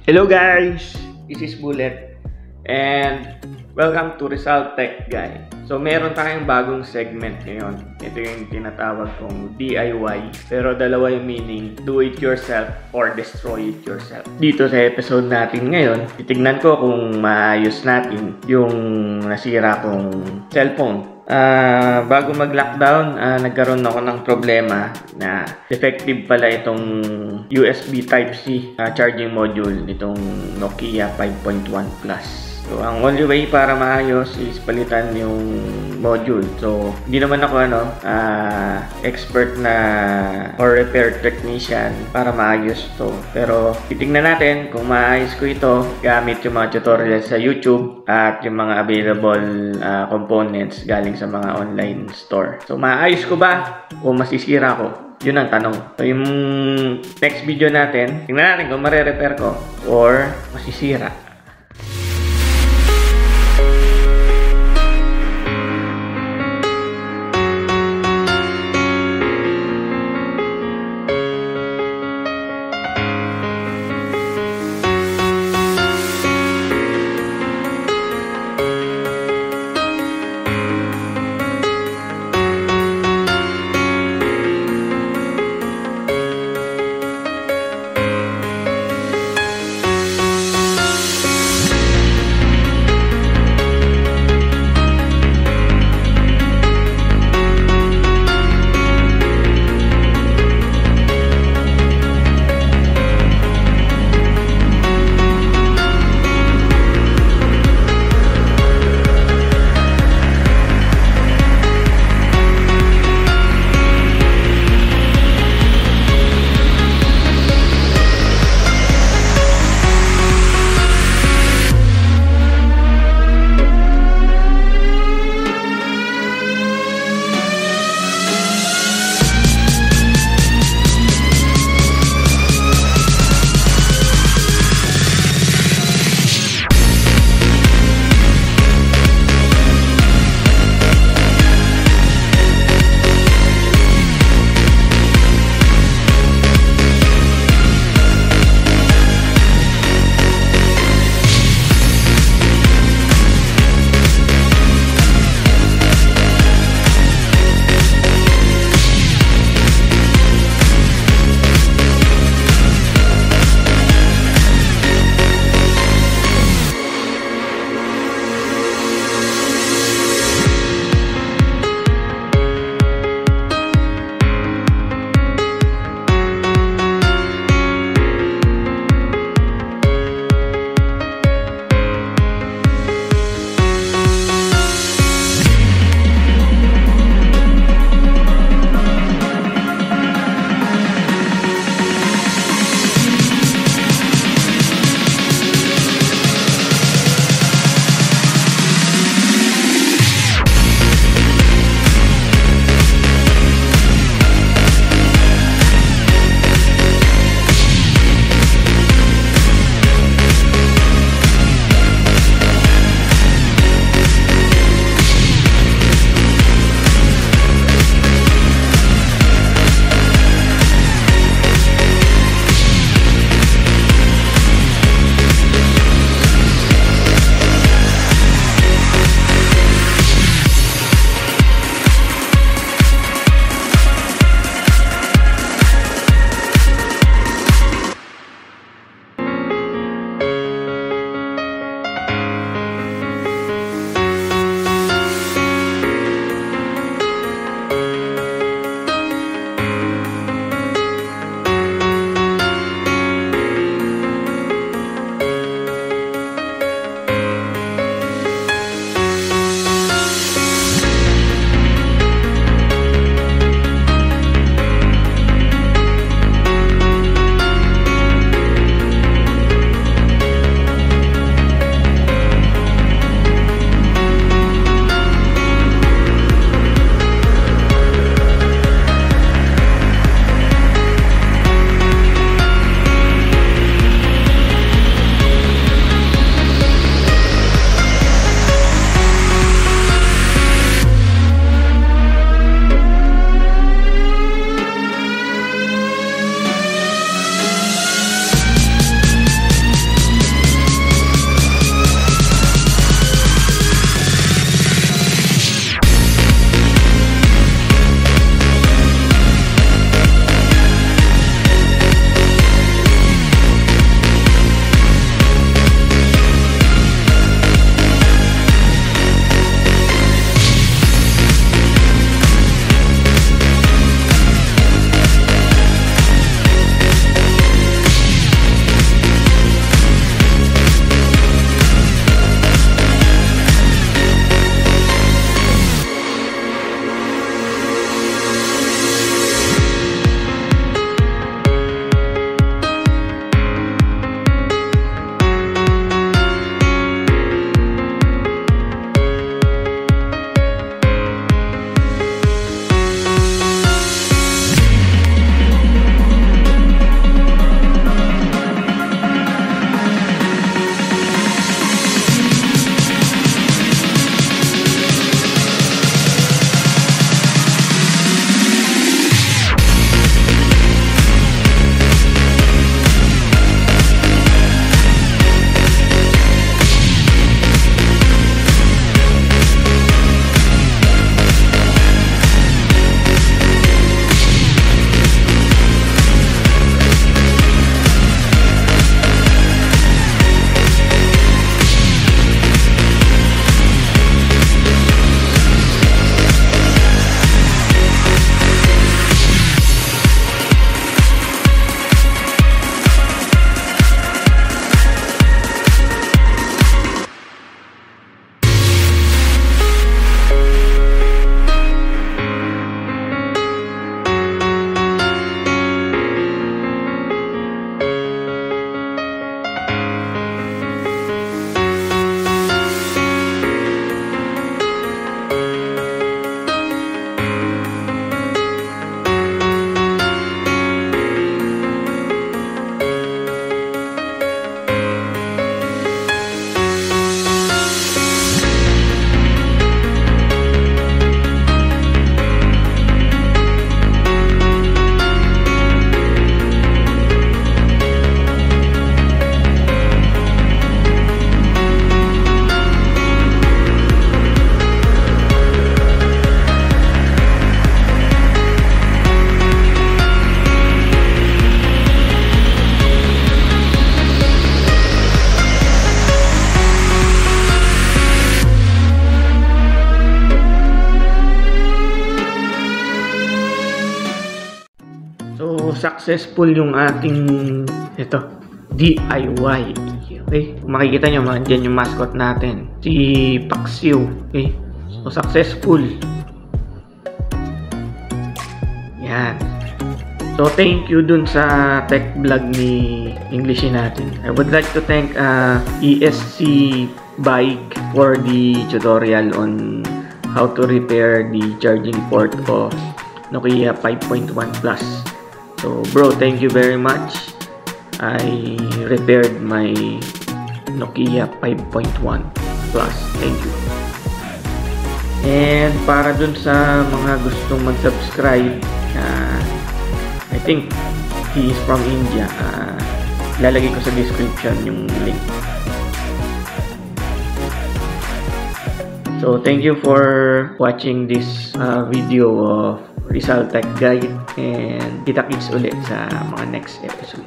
Hello guys! This is Bullet and welcome to Rizal Tech Guy. So meron tayong bagong segment ngayon. Ito yung tinatawag kong DIY, pero dalawa yung meaning, do it yourself or destroy it yourself. Dito sa episode natin ngayon, titignan ko kung maayos natin yung nasira kong cellphone. Bago mag-lockdown, nagkaroon ako ng problema na defective pala itong USB Type-C charging module nitong Nokia 5.1 Plus. So, ang only way para maayos is palitan yung module. So, hindi naman ako expert na or repair technician para maayos to. Pero, titignan natin kung maayos ko ito gamit yung mga tutorials sa YouTube at yung mga available components galing sa mga online store. So, maayos ko ba o masisira ko? Yun ang tanong. So, yung next video natin, tingnan natin kung mare-repair ko or masisira. successful yung ating DIY. Okay? Kung makikita nyo, dyan yung mascot natin, si Paxiu. Okay? So, successful. Yan. So, thank you dun sa tech vlog ni Englishin natin. I would like to thank ESC Bike for the tutorial on how to repair the charging port of Nokia 5.1 Plus. So, bro, thank you very much. I repaired my Nokia 5.1 Plus. Thank you. And para dun sa mga gustong mag-subscribe, I think he is from India. Lalagay ko sa description yung link. So, thank you for watching this video of Rizal Tech Guide, and kita-kits ulit sa mga next episode.